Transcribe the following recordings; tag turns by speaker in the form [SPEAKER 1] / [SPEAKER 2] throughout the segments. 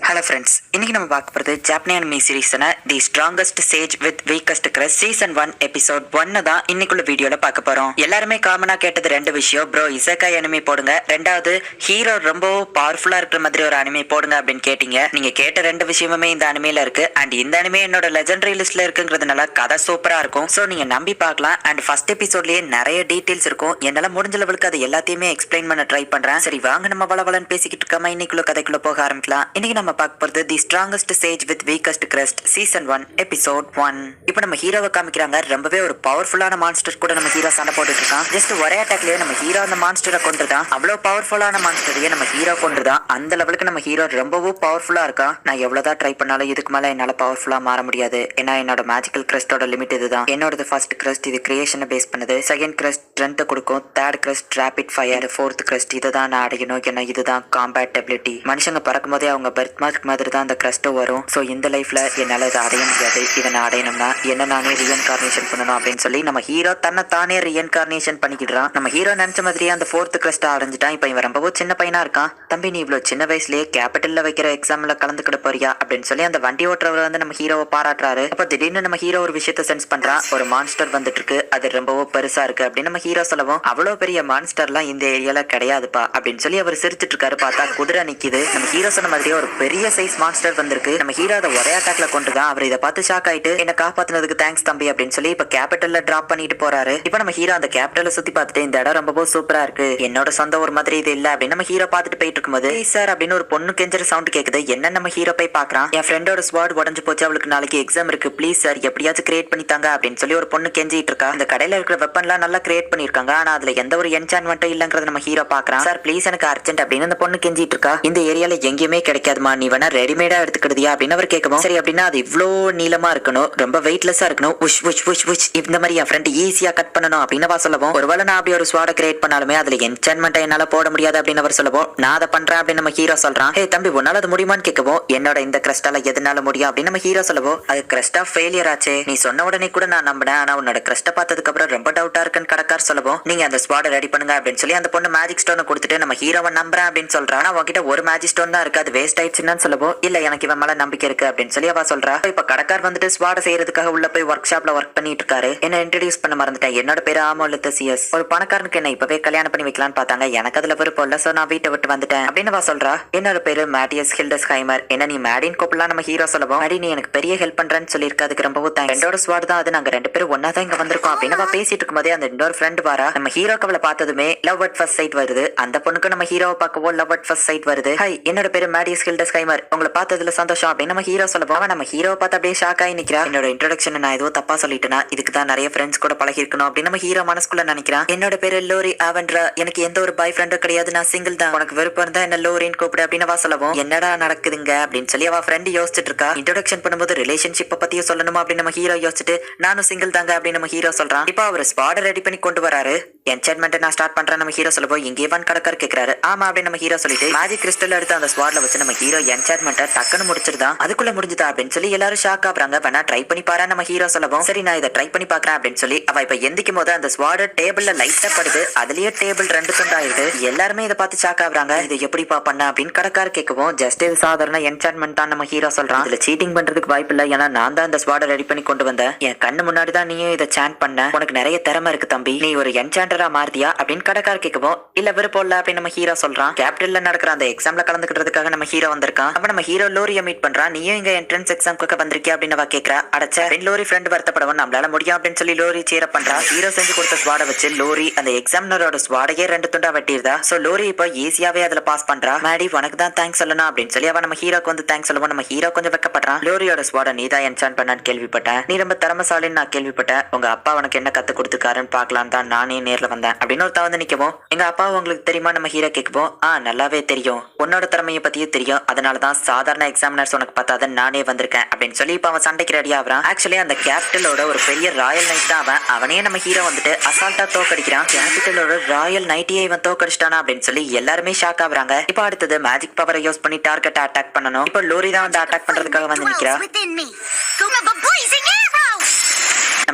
[SPEAKER 1] Hello friends, இன்னைக்கு நம்ம பார்க்க போகிறது ஜாப்பனீஸ் அனிமி சீரீஸான the strongest sage with weakest crest season 1 episode 1 தான் இன்னைக்குள்ள வீடியோல பார்க்க போறோம். எல்லாருமே காமனா கேட்டது ரெண்டு விஷயம், ப்ரோ இசக்காய் அனிமி போடுங்க, ரெண்டாவது ஹீரோ ரொம்ப பவர்ஃபுல்லா இருக்கிற மாதிரி ஒரு அனிமி போடுங்க அப்படின்னு கேட்டீங்க. நீங்க கேட்ட ரெண்டு விஷயமுமே இந்த அனிமையில இருக்கு. அண்ட் இந்த அனிமே என்னோட லெஜெண்டரி லிஸ்ட்ல இருக்குங்கிறதுனால கதை சூப்பரா இருக்கும். ஸோ நீங்க நம்பி பார்க்கலாம். அண்ட் ஃபர்ஸ்ட் எபிசோட்லயே நிறைய டீடைல்ஸ் இருக்கும். என்னால முடிஞ்ச லெவலுக்கு அது எல்லாத்தையுமே எக்ஸ்பிளைன் பண்ண ட்ரை பண்றேன். சரி வாங்க நம்ம வளவலன்னு பேசிக்கிட்டு இருக்காம இன்னைக்குள்ள கதைக்குள்ள போக ஆரம்பிக்கலாம். இன்னைக்கு நம்ம பார்க்க போறது தி strongest sage with weakest crust season 1 episode 1. இப்போ நம்ம ஹீரோவை காமிக்கிறாங்க. ரொம்பவே ஒரு பவர்ஃபுல்லான மான்ஸ்டர் கூட நம்ம ஹீரோ சண்டை போட்டுட்டு இருக்கான். ஜஸ்ட் ஒரே அட்டாக்லயே நம்ம ஹீரோ அந்த மான்ஸ்டரை கொண்டுதான். அவ்வளவு பவர்ஃபுல்லான மான்ஸ்டரையே நம்ம ஹீரோ கொண்டுதான். அந்த லெவலுக்கு நம்ம ஹீரோ ரொம்பவும் பவர்ஃபுல்லா இருக்கான். நான் எவ்வளவுதான் ட்ரை பண்ணாலும் இதுக்கு மேல என்னால பவர்ஃபுல்லா மாற முடியாது. ஏன்னா என்னோட மேஜிக்கல் கிரஸ்டோட லிமிட் இதுதான். என்னோட ஃபர்ஸ்ட் கிரஸ்ட் இது கிரியேஷனை பேஸ் பண்ணுது. செகண்ட் கிரஸ்ட் ஸ்ட்ரென்த் கொடுக்கும். Third crust rapid fire. Fourth crust இதை தான் நான் அடையணும். ஏன்னா இதுதான் காம்பேட்டபிலிட்டி. மனுஷங்க பறக்கும் போதே அவங்க பர்த் மார்க் மாதிரி தான் அந்த கிரஸ்ட்டும் வரும். ஸோ இந்த லைஃப்ல என்னால் இதை அடைய முடியாது. இதை நான் அடையணும்னா என்ன நானே ரீஎன்கார்னேஷன் பண்ணணும் அப்படின்னு சொல்லி நம்ம ஹீரோ தன்னை தானே ரீஎன்கார்னேஷன் பண்ணிக்கிடுறான். நம்ம ஹீரோ நினைச்ச மாதிரியே அந்த ஃபோர்த் கிரஸ்ட் அடைஞ்சிட்டான். இப்போ இவன் ரொம்பவும் சின்ன பையனா இருக்கான். தம்பி நீ இவ்வளோ சின்ன வயசுலயே கேபிட்டல்ல வைக்கிற எக்ஸாம்ல கலந்துக்கிட போறியா அப்படின்னு சொல்லி அந்த வண்டி ஓட்டுறவர் வந்து நம்ம ஹீரோவை பாராட்டுறாரு. அப்போ திடீர்னு நம்ம ஹீரோ ஒரு விஷயத்த சென்ஸ் பண்றான். ஒரு மான்ஸ்டர் வந்துட்டு இருக்கு, அது ரொம்பவும் பெருசா இருக்கு அப்படின்னு நம்ம ஹீரோ சொல்லவும், அவ்வளோ பெரிய மான்ஸ்டர்லாம் இந்த ஏரியால கிடையாதுப்பா அப்படின்னு சொல்லி அவர் சிரிச்சிட்டு இருக்காரு. பார்த்தா குதிரை நிக்குது. நம்ம ஹீரோ சொன்ன மாதிரியே ஒரு பெரிய சைஸ் மான்ஸ்டர் வந்திருக்கு. நம்ம ஹீரோ அதை ஒரே அட்டாக்ல கொண்டுதான். அவர் இதை பார்த்து ஷாக் ஆயிட்டு என்ன காப்பாத்தினதுக்கு தேங்க்ஸ் தம்பி அப்படின்னு சொல்லி இப்ப கேபிட்டல்ல டிராப் பண்ணிட்டு போறாரு. இப்ப நம்ம ஹீரோ அந்த கேபிட்டல சுத்தி பார்த்துட்டு இந்த இடம் ரொம்பவும் சூப்பரா இருக்கு, என்னோட சொந்த ஒரு மாதிரி இது இல்ல அப்படின்னு நம்ம ஹீரோ பார்த்துட்டு போயிட்டு இருக்கும்போது சார் அப்படின்னு ஒரு பொண்ணு கெஞ்சற சவுண்ட் கேக்குது. என்ன நம்ம ஹீரோ போய் பாக்குறான். என் ஃப்ரெண்டோட ஸ்வாட் உடஞ்சு போச்சு, அவளுக்கு நாளைக்கு எக்ஸாம் இருக்கு, ப்ளீஸ் சார் எப்படியாச்சும் கிரியேட் பண்ணித்தாங்க அப்படின்னு சொல்லி ஒரு பொண்ணு கெஞ்சிட்டு இருக்கா. இந்த கடையில இருக்கிற வெப்பன்லாம் நல்லா கிரியேட் பண்ணிருக்காங்க. ஆனா அதுல எந்த ஒரு என்சான்மெண்ட்டும் இல்லங்கிறத நம்ம ஹீரோ பாக்குறான். சார் ப்ளீஸ் எனக்கு அர்ஜென்ட் அப்படின்னு அந்த பொண்ணு கெஞ்சிட்டு இருக்கா. இந்த ஏரியால எங்கேயுமே கிடைக்காதுமா, நீ வேணா ரெடிமேடா எடுத்துக்கிடுதியா அப்படின்னு அவர் கேட்கவும், சரி அப்படின்னா அது இவ்வளோ நீளமா இருக்கணும், ரொம்ப வெயிட்லெஸ்ஸா இருக்கணும், உஷ் உஷ் உஷ் உஷ் இந்த மாதிரி என் ஃப்ரெண்ட் ஈஸியா கட் பண்ணணும் அப்படின்னு அவர் சொல்லவும், ஒருவேளை நான் அப்படி ஒரு ஸ்வாட கிரியேட் பண்ணாலுமே அதுல என்சான்மெண்ட் என்னால போட முடியாது அப்படின்னு அவர் சொல்லவும், நான் அதை பண்றேன் அப்படின்னு நம்ம ஹீரோ சொல்றான். ஹே தம்பி உன்னால அது முடியுமான்னு கேட்கவும், என்னோட இந்த கிரஸ்டால எதனால முடியும் அப்படின்னு நம்ம ஹீரோ சொல்லவும், அது கிரஸ்ட் ஆஃப் ஃபெயிலியர் ஆச்சு, நீ சொன்ன உடனே கூட நான் நம்பினேன், ஆனா உன்னோட கிரஸ்ட பார்த்ததுக்கு அப்புறம் ரொம்ப டவுட்டா இருக்குன்னு கடைக்கார் சொல்லவும், நீங்க அந்த ஸ்வாட ரெடி பண்ணுங்க அப்படின்னு சொல்லி அந்த பொண்ணு மேஜிக் ஸ்டோனை கொடுத்துட்டு நம்ம ஹீரோவை நம்புறேன் அப்படின்னு சொல்றான். ஆனா உங்ககிட்ட ஒரு மேஜிக் ஸ்டோன் தான் இருக்கு, அது வேஸ்ட் ஆயிடுச்சுன்னு சொல்லவும், இல்ல எனக்கு இவன் மேல நம்பிக்கை இருக்கு அப்படின்னு சொல்லி அவ சொல்றா. இப்ப கடைக்கார் வந்துட்டு ஸ்வாட செய்யறதுக்காக உள்ள போய் ஒர்க் ஷாப்ல ஒர்க் பண்ணிட்டு இருக்காரு. என்ன இன்ட்ரோடியூஸ் பண்ண மறந்துட்டேன், என்னோட பேரு ஆமோலித்தசியஸ். ஒரு பணக்காரனுக்கு என்ன இப்பவே கல்யாணம் பண்ணி வைக்கலான்னு பார்த்தாங்க, எனக்கு அதுல விருப்பம் இல்ல, சோ நான் வீட்டை விட்டு வந்துட்டேன் அப்படின்னு சொல்றா. என்னோட பேரு மேட்டியஸ் ஹில்டஸ்ஹைமர். என்ன நீ மேடின் கூப்பிடலாம் நம்ம ஹீரோ சொல்லவும், மேடி நீ எனக்கு பெரிய ஹெல்ப் பண்றேன்னு சொல்லியிருக்க, அதுக்கு ரொம்பவும் தேங்க்ஸ். என்னோட ஸ்வாட் தான் அது, நாங்க ரெண்டு பேரும் ஒன்னா தான் இங்க வந்திருக்கோம் அப்படின்னு பேசிட்டு இருக்கும் போதே அந்த இன்னொரு ஃப்ரெண்ட் வரா. நம்ம ஹீரோக்கு அவளை பார்த்ததுமே லவ் அட் ஃபர்ஸ்ட் சைட் வருது. அந்த பொண்ணுக்கு நம்ம ஹீரோவை பார்க்கவோ லவ் அட் ஃபர்ஸ்ட் சைட் வருது. ஹை என்னோட பேரு மேடியஸ் ஹில்டஸ்ஹைமர், உங்களை பார்த்ததுல சந்தோஷம் அப்படின்னு நம்ம ஹீரோ சொல்லவும், நம்ம ஹீரோவை பார்த்து அப்படியே ஷாக் ஆகி நிக்கிறா. என்னோட இன்ட்ரோடக்ஷன் நான் ஏதோ தப்பா சொல்லிட்டேனா, இதுக்கு தான் நிறைய ஃப்ரெண்ட்ஸ் கூட பழகி இருக்கணும் அப்படின்னு நம்ம ஹீரோ மனசுக்குள்ள நினைக்கிறான். என்னோட பேரு லோரி ஆவென்ட்ரா, எனக்கு எந்த ஒரு பாய் ஃப்ரெண்டும் கிடையாது, நான் சிங்கிள் தான், உனக்கு விருப்பம் இருந்தா என்ன லோரின்னு கூப்பிடு அப்படின்னு சொல்லவும், என்னடா நடக்குதுங்க அப்படின்னு சொல்லி அவ ஃப்ரெண்ட் யோசிச்சுட்டு இருக்கா. இன்ட்ரோடக்ஷன் பண்ணும்போது ரிலேஷன்ஷிப்பை பத்தியும் சொல்லணுமா அப்படின்னு நம்ம ஹீரோ யோசிச்சுட்டு, நானும் சிங்கிள் தாங்க அப்படின்னு நம்ம ஹீரோ சொல்றான். இப்போ அவர் ஸ்பாட ரெடி பண்ணி கொண்டு வராரு. என்சான்மெண்ட் நான் ஸ்டார்ட் பண்றேன் நம்ம ஹீரோ சொல்லவும், இங்கே வான் கடற்கர் கேட்கிறாரு. ஆமா அப்படின்னு நம்ம ஹீரோ சொல்லிட்டு மேஜிக் கிறிஸ்டல் எடுத்து அந்த ஸ்பாட்ல வச்சு நம்ம ஹீரோ என்சான்மெண்ட்டை டக்குன்னு முடிச்சிருதான். அதுக்குள்ள முடிஞ்சுதா அப்படின்னு சொல்லி எல்லாரும் ஷாக் ஆகுறாங்க. வேணா ட்ரை பண்ணி பாரு நம்ம ஹீரோ சொல்லவும், சரி நான் இதை ட்ரை பண்ணி பாக்குறேன் அப்படின்னு சொல்லி அவ இப்ப எந்திக்கும் போது அந்த ஸ்வாட் டேபிள்ல லைட்டா படுது. அதுலயே டேபிள் ரெண்டு துண்டாயிருது. எல்லாருமே இதை பார்த்து ஷாக் ஆகுறாங்க. இது எப்படிப்பா பண்ண அப்படின்னு கடைக்கார கேட்கவும், ஜஸ்ட் இது சாதாரண என்சான்மெண்ட் தான் நம்ம ஹீரோ சொல்றான். இதுல சீட்டிங் பண்றதுக்கு வாய்ப்பு இல்ல, ஏன்னா நான் தான் அந்த ஸ்வாட ரெடி பண்ணி கொண்டு வந்தேன். என் கண்ணு முன்னாடி தான் நீயும் இதை சாண்ட் பண்ண, உனக்கு நிறைய திறமை இருக்கு தம்பி, நீ ஒரு என்சாண்டரா மாறுதியா அப்படின்னு கடைக்கார கேட்கவும், இல்ல விருப்பம் இல்ல அப்படின்னு நம்ம ஹீரோ சொல்றான். கேபிட்டல்ல நடக்கிற அந்த எக்ஸாம்ல கலந்துக்கிறதுக்காக நம்ம ஹீரோ வந்திருக்கான். அப்ப நம்ம ஹீரோ லோரிய மீட் பண்றான். நீயும் இங்க என்ட்ரன்ஸ் எக்ஸாம்க்கு வந்திருக்கியா அப்படின்னு அவ கேட்கறா. அடச்ச லோரி ஃப்ரெண்ட் வருத்தப்படவும், நம்மளால முடியும் அப்படின்னு சொல்லி லோரி சேர பண்றா. ஹீரோ செஞ்சு கொடுத்த ஸ்வாட வச்சு லோரி அந்த எக்ஸாமினரோட ஸ்வாடையே ரெண்டு துண்டா வெட்டிருதா. சோ லோரி இப்போ ஈஸியாவே அதுல பாஸ் பண்றா. மேடி உனக்கு தான் தேங்க்ஸ் சொல்லணும் அப்படின்னு சொல்லி அவ நம்ம ஹீரோக்கு வந்து தேங்க்ஸ் சொல்லுவோம். நம்ம ஹீரோ கொஞ்சம் வெக்கப்படுறான். லோரியோட ஸ்வாட நீ தான் என்சான் பண்ணான்னு கேள்விப்பட்டேன், நீ ரொம்ப திறமசாலின்னு நான் கேள்விப்பட்டேன், உங்க அப்பா உனக்கு என்ன கத்து கொடுத்துக்காருன்னு பாக்கலாம் தான் நானே நேர்ல வந்தேன் அப்படின்னு ஒருத்த வந்து நிக்கவும், எங்க அப்பா உங்களுக்கு தெரியுமா நம்ம ஹீரோ கேட்கவும், நல்லாவே தெரியும், உன்னோட திறமையை பத்தியும் தெரியும், அதனாலதான் சாதாரண எக்ஸாமினர்ஸ் உனக்கு பார்த்தாத நானே வந்திருக்கேன் அப்படின்னு சொல்லி இப்ப அவன் சண்டைக்கு ரெடி ஆகுறான். ஆக்சுவலி அந்த கேபிட்டலோட ஒரு பெரிய ராயல் நைட் தான் அவன். அவனே நம்ம ஹீரோ வந்துட்டு அசால்ட்டா தோக்கடிக்கிறான். கேபிட்டலோட ராயல் நைட்டியை இவன் தோக்கடிச்சிட்டானா அப்படின்னு சொல்லி எல்லாருமே ஷாக் ஆகுறாங்க. இப்ப அடுத்தது மேஜிக் பவரை யூஸ் பண்ணி டார்கெட் அட்டாக் பண்ணணும். இப்ப லோரி தான் வந்து அட்டாக் பண்றதுக்காக வந்து நிக்கிறா.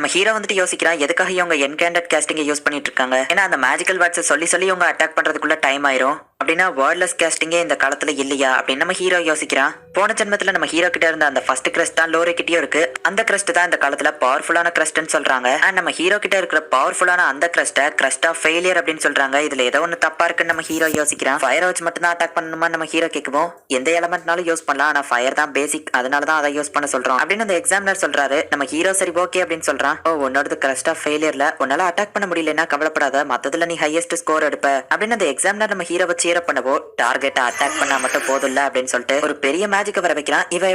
[SPEAKER 1] நம்ம ஹீரோ வந்துட்டு யோசிக்கிறான் எதுக்காக இவங்க என்கேண்டட் கேஸ்டிங்கை யூஸ் பண்ணிட்டு இருக்காங்க. ஏன்னா அந்த மேஜிக்கல் வேர்ட்ஸை சொல்லி இவங்க அட்டாக் பண்றதுக்குள்ள டைம் ஆயிரும். அப்படின்னா வேர்ட்லெஸ் கேஸ்டிங்கே இந்த காலத்துல இல்லையா அப்படின்னு நம்ம ஹீரோ யோசிக்கிறான். போன ஜென்மத்துல நம்ம ஹீரோ கிட்ட இருந்த அந்த ஃபர்ஸ்ட் கிரஸ்ட் தான் லோரி கிட்டயும் இருக்கு. அந்த கிரஸ்ட் தான் இந்த காலத்துல பவர்ஃபுல்லான கிரஸ்ட்னு சொல்றாங்க. அண்ட் நம்ம ஹீரோ கிட்ட இருக்கிற பவர்ஃபுல்லான அந்த கிரஸ்ட் ஆஃப் ஃபெயிலியர் அப்படின்னு சொல்றாங்க. இதுல ஏதோ ஒன்னு தப்பா இருக்குன்னு நம்ம ஹீரோ யோசிக்கிறான். ஃபயரை வச்சு மட்டும் தான் அட்டாக் பண்ணணுமா நம்ம ஹீரோ கேட்கவும், எந்த எலமெண்ட்னாலும் யூஸ் பண்ணலாம், ஆனா ஃபயர் தான் பேசிக், அதனால தான் அதை யூஸ் பண்ண சொல்றோம் அப்படின்னு அந்த எக்ஸாமினர் சொல்றாரு. நம்ம ஹீரோ சரி ஓகே அப்படின்னு சொல்றான். ஓ உன்னோட கிரஸ்ட் ஆஃப் ஃபெயிலியர்ல உன்னால அட்டாக் பண்ண முடியலன்னா கவலைப்படாத, மத்ததுல நீ ஹையஸ்ட் ஸ்கோர் எடுப்ப அப்படின்னு அந்த எக்ஸாமினர் நம்ம ஹீரோவை சேர பண்ணவோ டார்கெட்டை அட்டாக் பண்ணா மட்டும் போதும்ல அப்படின்னு சொல்லிட்டு ஒரு பெரிய மேஜிக்கை வர வைக்கிறான். இவன்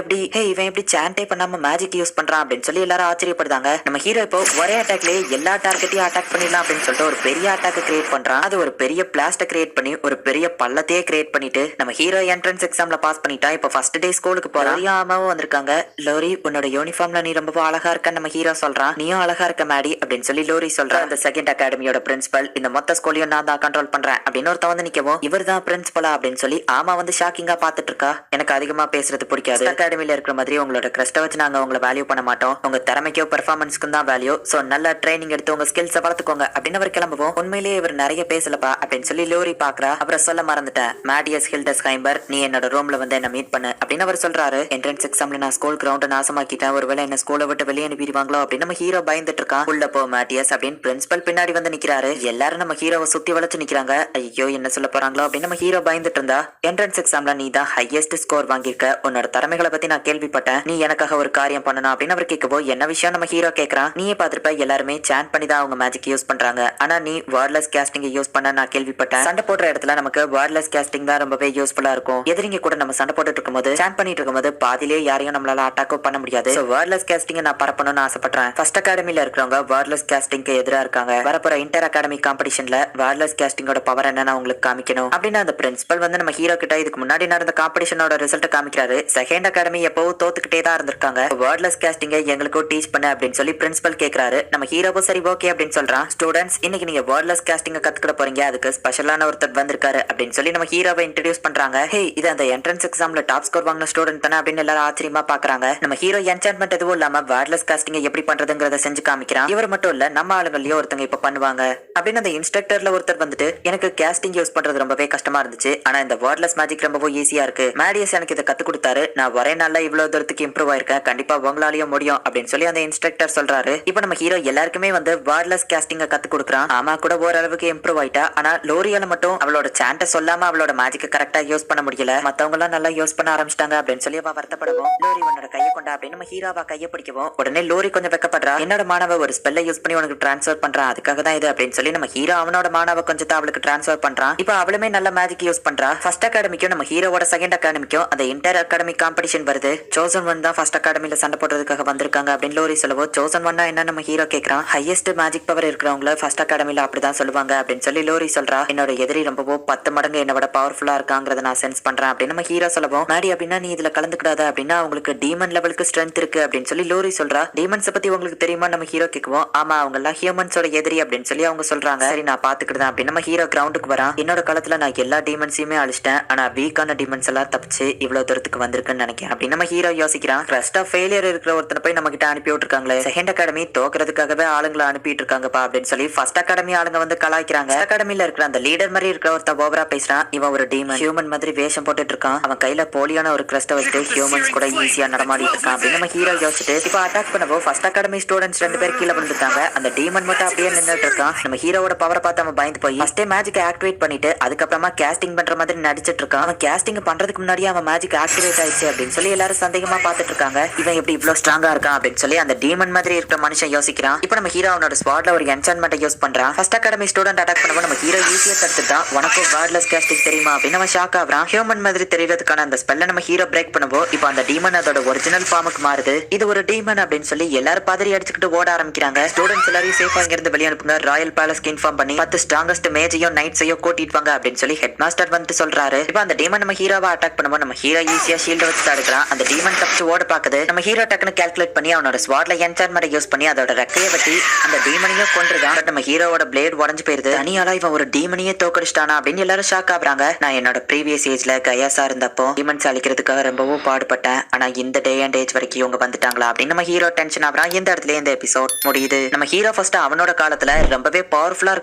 [SPEAKER 1] எப்படி சாண்டே பண்ணாம மேஜிக் யூஸ் பண்றான் அப்படின்னு சொல்லி எல்லாரும் ஆச்சரியப்படுறாங்க. நம்ம ஹீரோ இப்போ ஒரே அட்டாக்லயே எல்லா டார்கெட்டையும் அட்டாக் பண்ணிடலாம் அப்படின்னு சொல்லிட்டு ஒரு பெரிய அட்டாக் கிரியேட் பண்றான். அது ஒரு பெரிய பிளாஸ்ட கிரியேட் பண்ணி ஒரு பெரிய பள்ளத்தையே கிரியேட் பண்ணிட்டு நம்ம ஹீரோ என்ட்ரன்ஸ் எக்ஸாம்ல பாஸ் பண்ணிட்டா. இப்போ ஃபர்ஸ்ட் டே ஸ்கூலுக்கு போறான். ஆமாவும் வந்திருக்காங்க. லோரி உன்னோட யூனிஃபார்ம்ல நீ ரொம்ப அழகா இருக்க நம்ம ஹீரோ சொல்றான். நீயும் அழகா இருக்க மேடி அப்படின்னு சொல்லி லோரி சொல்றான். அந்த செகண்ட் அகாடமியோட பிரின்சிபல், இந்த மொத்த ஸ்கூலையும் நான் தான் கண்ட்ரோல் பண்றேன் அப்படின்னு ஒருத்த வந்து நிக்கவும், இவர் தான் பிரின்சிபலா அப்படின்னு சொல்லி ஆமா வந்து ஷாக்கிங்கா பாத்துட்டு இருக்கா. எனக்கு அதிகமா பேசுறது பிடிக்காது. அகாடமில இருக்கிற மாதிரி உங்களோட கிரஸ்ட வச்சு நாங்க உங்களை வேல்யூ பண்ண மாட்டோம். உங்க திறமைக்கோ பெர்ஃபார்மன்ஸ்க்கும் தான் வேல்யூ. சோ நல்ல ட்ரைனிங் எடுத்து உங்க ஸ்கில்ஸை வளர்த்துக்கோங்க அப்படின்னு அவர் கிளம்புவோம். உண்மையிலேயே இவர் நிறைய பேசலப்பா அப்படின்னு சொல்லி லோரி பாக்குறா. அப்புறம் சொல்ல மறந்துட்டேன், மேடியஸ் ஹில்டஸ் ஹைம்பர் நீ என்னோட ரூம்ல வந்து என்ன மீட் பண்ணு அப்படின்னு அவர் சொல்றாரு. என்ட்ரன்ஸ் எக்ஸாம்ல நான் ஸ்கூல் கிரவுண்ட் நாசமாக்கிட்டேன், ஒருவேளை என்ன ஸ்கூலை விட்டு வெளியே அனுப்பிடுவாங்களோ அப்படின்னு நம்ம ஹீரோ பயந்துட்டு இருக்கான். உள்ள போ மேடியஸ் அப்படின்னு பிரின்சிபல் பின்னாடி வந்து நிக்கிறாரு. எல்லாரும் நம்ம ஹீரோவை சுத்தி வளைச்சு நிக்கிறாங்க. ஐயோ என்ன சொல்ல போறாங்களோ அப்படின்னு நம்ம ஹீரோ பயந்துட்டு இருந்தா. என்ட்ரன்ஸ் எக்ஸாம்ல நீ தான் ஹையஸ்ட் ஸ்கோர் வாங்கியிருக்க, உன்னோட திறமைகளை பத்தி நான் கேள்விப்பட்டேன், நீ எனக்காக ஒரு காரியம் பண்ணணும் அப்படின்னு அவர் கேட்கவோ, என்ன விஷயம் நம்ம ஹீரோ கேட்கறான். நீயே பார்த்திருப்ப எல்லாருமே சாண்ட் பண்ணி தான் அவங்க மேஜிக் யூஸ் பண்றாங்க, ஆனா நீ வேர்ட்லெஸ் கேஸ்டிங் யூஸ் பண்ண நான் கேள்விப்பட்டேன். சண்டை போடுற இடத்துல நமக்கு வேர்ட்லெஸ் கேஸ்டிங் தான் ரொம்பவே யூஸ்ஃபுல்லா இருக்கும். எதிரிங்க கூட நம்ம சண்டை போட்டுட்டு இருக்கும்போது சாண்ட் பண்ணிட்டு இருக்கும்போது பாதிலே யாரையும் நம்மளால அட்டாக் பண்ண முடியாது. சோ வேர்ட்லெஸ் கேஸ்டிங் நான் பரப்பணும்னு ஆசைப்படுறேன். ஃபர்ஸ்ட் அகாடமில இருக்கிறவங்க வேர்ட்லெஸ் கேஸ்டிங்க்கு எதிரா இருக்காங்க. வரப்போற இன்டர் அகாடமி காம்படிஷன்ல வேர்ட்லெஸ் கேஸ்டிங்கோட பவர் என்னன்னு உங்களுக்கு காமிக்கணும் அப்படின்னு அந்த பிரின்சிபல் வந்து நம்ம ஹீரோ கிட்ட இதுக்கு முன்னாடி நடந்த காம்படிஷனோட ரிசல்ட் காமிக்கிறாரு. செகண்ட் அகாடமி எப்பவும் தோத்துக்கிட்டே தான் இருந்திருக்காங்க. வேர்ட்லெஸ் கேஸ்டிங்கை எங்களுக்கும் டீச் பண்ண அப்படின்னு சொல்லி பிரின்சிபல் கேக்குறாரு. நம்ம ஹீரோவும் சரி ஓகே அப்படின்னு சொல்றான். ஸ்டூடெண்ட்ஸ் இன்னைக்கு நீங்க வேர்ட்லெஸ் கேஸ்டிங்க கத்துக்கிட போறீங்க, அதுக்கு ஸ்பெஷலான ஒருத்தர் வந்திருக்காரு அப்படின்னு சொல்லி நம்ம ஹீரோவை இன்ட்ரோடியூஸ் பண்றாங்க. ஹே இது அந்த என்ட்ரன்ஸ் எக்ஸாம்ல டாப் ஸ்கோர் வாங்கின ஸ்டூடெண்ட் தானே அப்படின்னு எல்லாரும் ஆச்சரியமா பாக்குறாங்க. நம்ம ஹீரோ என்சான்மெண்ட் எதுவும் இல்லாம வேர்ட்லெஸ் கேஸ்டிங்கை எப்படி பண்றதுங்கிறத செஞ்சு காமிக்கிறான். இவர் மட்டும் இல்ல நம்ம ஆளுங்களையும் ஒருத்தங்க இப்ப பண்ணுவாங்க அப்படின்னு அந்த இன்ஸ்ட்ரக்டர்ல ஒருத்தர் வந்துட்டு, எனக்கு கேஸ்டிங் யூஸ் பண்றது ரொம்பவே கஷ்டமா இருந்துச்சு, ஆனா இந்த வேர்ட்லெஸ் மேஜிக் ரொம்ப ஈஸியா இருக்கு, மேடியஸ் எனக்கு இதை கத்து கொடுத்தாரு, நான் ஒரே நாள்ல இவ்வளவு தூரத்துக்கு இம்ப்ரூவ் ஆயிருக்கேன், கண்டிப்பா உங்களாலையும் முடியும் அப்படின்னு சொல்லி அந்த இன்ஸ்ட்ரக்டர் சொல்றாரு. இப்போ நம்ம ஹீரோ எல்லாருக்குமே வந்து வேர்ட்லெஸ் கேஸ்டிங்க கத்து கொடுக்குறான். ஆமா கூட ஓரளவுக்கு இம்ப்ரூவ் ஆயிட்டா, ஆனா லோரியால மட்டும் அவளோட சாண்ட சொல்லாம அவளோட மேஜிக்க கரெக்டா யூஸ் பண்ண முடியல, மத்தவங்க எல்லாம் நல்லா யூஸ் பண்ண ஆரம்பிச்சிட்டாங்க அப்படின்னு சொல்லி அவ வருத்தப்படவும், லோரி உன்னோட கையை கொண்டா அப்படின்னு நம்ம ஹீரோவா கையை பிடிக்கவும், உடனே லோரி கொஞ்சம் வெக்கப்படுறா. என்னோட மாணவ ஒரு ஸ்பெல்லை யூஸ் பண்ணி உனக்கு டிரான்ஸ்ஃபர் பண்றான், அதுக்காக தான் இது அப்படின்னு சொல்லி நம்ம ஹீரோ அவனோட மாணவ கொஞ்சத்தை அவளுக்கு டிரான்ஸ்ஃபர் பண்றான். இப்போ அவளுமே நல்ல மேஜிக் யூஸ் பண்றா. ஃபர்ஸ்ட் அகாடமிக்கும் நம்ம ஹீரோவோட செகண்ட் அகாடமிக்கும் அந்த இன்டர் அகாடமி காம்படிஷன் வருது. சோசன் ஒன் தான் ஃபர்ஸ்ட் அகாடமில சண்டை போடுறதுக்காக வந்திருக்காங்க அப்படின்னு லோரி சொல்லவோ, சோசன் ஒன்னா என்ன நம்ம ஹீரோ கேக்குறான். ஹையஸ்ட் மேஜிக் பவர் இருக்கிறவங்கள ஃபர்ஸ்ட் அகாடமில அப்படிதான் சொல்லுவாங்க அப்படின்னு சொல்லி லோரி சொல்றா. என்னோட எதிரி ரொம்பவோ 10 மடங்கு என்னோட பவர்ஃபுல்லா இருக்காங்கிறத நான் சென்ஸ் பண்றேன் அப்படின்னு நம்ம ஹீரோ சொல்லவும், மேடி அப்படின்னா நீ இதுல கலந்துக்கிடாத அப்படின்னா அவங்களுக்கு டீமன் லெவலுக்கு ஸ்ட்ரென்த் இருக்கு அப்படின்னு சொல்லி லோரி சொல்றா. டீமன்ஸ் பத்தி உங்களுக்கு தெரியுமா நம்ம ஹீரோ கேக்குவோம். ஆமா அவங்க எல்லாம் ஹியூமன்ஸோட எதிரி அப்படின்னு சொல்லி அவங்க சொல்றாங்க. சரி நான் பாத்துக்கிட்டேன் அப்படின்னு நம்ம ஹீரோ கிரவுண்டுக்கு வரான். என்னோட காலத்துல நான் எல்லா டீமன்ஸையுமே அழிச்சிட்டேன், ஆனா வீக்கான டீமன்ஸ் எல்லாம் தப்பிச்சு இவ்வளவு தூரத்துக்கு வந்திருக்குன்னு நினைக்கிறேன் அப்படின்னு நம்ம ஹீரோ யோசிக்கிறான். கிரஸ்ட் ஆஃப் ஃபெயிலியர் இருக்கிற ஒருத்தனை போய் நம்ம கிட்ட அனுப்பி விட்டுருக்காங்களே, செகண்ட் அகாடமி தோக்குறதுக்காகவே ஆளுங்களை அனுப்பிட்டு இருக்காங்கப்பா அப்படின்னு சொல்லி ஃபர்ஸ்ட் அகாடமி ஆளுங்க வந்து கலாய்க்கிறாங்க. அகாடமில இருக்கிற அந்த லீடர் மாதிரி இருக்கிற ஒருத்த ஓவரா பேசுறான். இவன் ஒரு டீமன் ஹியூமன் மாதிரி வேஷம் போட்டுட்டு இருக்கான். அவன் கையில போலியான ஒரு கிரஸ்ட வச்சுட்டு ஹியூமன்ஸ் கூட ஈஸியா நடமாடிட்டு இருக்கான் அப்படின்னு நம்ம ஹீரோ யோசிச்சுட்டு இப்ப அட்டாக் பண்ணவோ ஃபர்ஸ்ட் அகாடமி ஸ்டூடெண்ட்ஸ் 2 பேர் கீழே விழுந்துட்டாங்க. அந்த டீமன் மட்டும் அப்படியே நின்னுட்டு இருக்கான். நம்ம ஹீரோவோட பவரை பார்த்து அவன் பயந்து போய் ஃபர்ஸ்ட் மேஜிக் ஆக்டிவேட் பண்ணிட்டு அதுக்கப்புறமா கேஸ்டிங் பண்ற மாதிரி நடிச்சிட்டு இருக்கான். அவன் கேஸ்டிங் பண்றதுக்கு முன்னாடியே அவன் மேஜிக் ஆக்டிவேட் ஆயிடுச்சு அப்படின்னு சொல்லி எல்லாரும் சந்தேகமா பாத்துட்டு இருக்காங்க. இவன் எப்படி இவ்வளவு ஸ்ட்ராங்கா இருக்கான் அப்படின்னு சொல்லி அந்த டீமன் மாதிரி இருக்கிற மனுஷன் யோசிக்கிறான். இப்போ நம்ம ஹீரோ அவனோட ஸ்பாட்ல ஒரு என்சான்மெண்ட் யூஸ் பண்றான். ஃபர்ஸ்ட் அகாடமி ஸ்டூடெண்ட் அட்டாக் பண்ணவும் நம்ம ஹீரோ ஈஸியா தடுத்துட்டான். உனக்கும் வேர்ட்லெஸ் கேஸ்டிங் தெரியுமா அப்படின்னு அவன் ஷாக் ஆகுறான். ஹியூமன் மாதிரி தெரியறதுக்கான அந்த ஸ்பெல்ல நம்ம ஹீரோ பிரேக் பண்ணுவோம். இப்போ அந்த டீமன் அதோட ஒரிஜினல் ஃபார்முக்கு மாறுது. இது ஒரு டீமன் அப்படின்னு சொல்லி எல்லாரும் பாதிரி அடிச்சுக்கிட்டு ஓட ஆரம்பிக்கிறாங்க. ஸ்டூடெண்ட்ஸ் எல்லாரையும் சேஃபா இங்க இருந்து வெளிய அனுப்புங்க, ராயல் பேலஸ்க்கு இன்ஃபார்ம் பண்ணி 10 ஸ்ட்ராங்கஸ்ட் மேஜையும் நைட்ஸையும் கூட்டிட்டு வாங்க அப்படின்னு சொல்லி சொல்லி ஹெட் மாஸ்டர் வந்து சொல்றாரு. இப்போ அந்த டீமன் நம்ம ஹீரோவை அட்டாக் பண்ணும்போது நம்ம ஹீரோ ஈஸியா ஷீல்ட் வச்சு தடுக்கிறான். அந்த டீமன் தப்பிச்சு ஓட பாக்குது. நம்ம ஹீரோ டக்குன்னு கால்குலேட் பண்ணி அவனோட ஸ்வாட்ல என்சார்மெண்ட் யூஸ் பண்ணி அதோட ரெக்கையை வெட்டி அந்த டீமனையும் கொன்றுதான். பட் நம்ம ஹீரோவோட பிளேட் உடஞ்சு போயிருது. தனியால இவன் ஒரு டீமனையே தோக்கடிச்சிட்டானா அப்படின்னு எல்லாரும் ஷாக் ஆகுறாங்க. நான் என்னோட ப்ரீவியஸ் ஏஜ்ல கயாசா இருந்தப்போ டீமன்ஸ் அழிக்கிறதுக்காக ரொம்பவும் பாடுபட்டேன். ஆனா இந்த டே அண்ட் ஏஜ் வரைக்கும் இவங்க வந்துட்டாங்களா அப்படின்னு நம்ம ஹீரோ டென்ஷன் ஆகுறான். இந்த இடத்துல இந்த எபிசோட் முடியுது. நம்ம ஹீரோ ஃபர்ஸ்ட் அவனோட காலத்துல ரொம்பவே பவர்ஃபுல்லா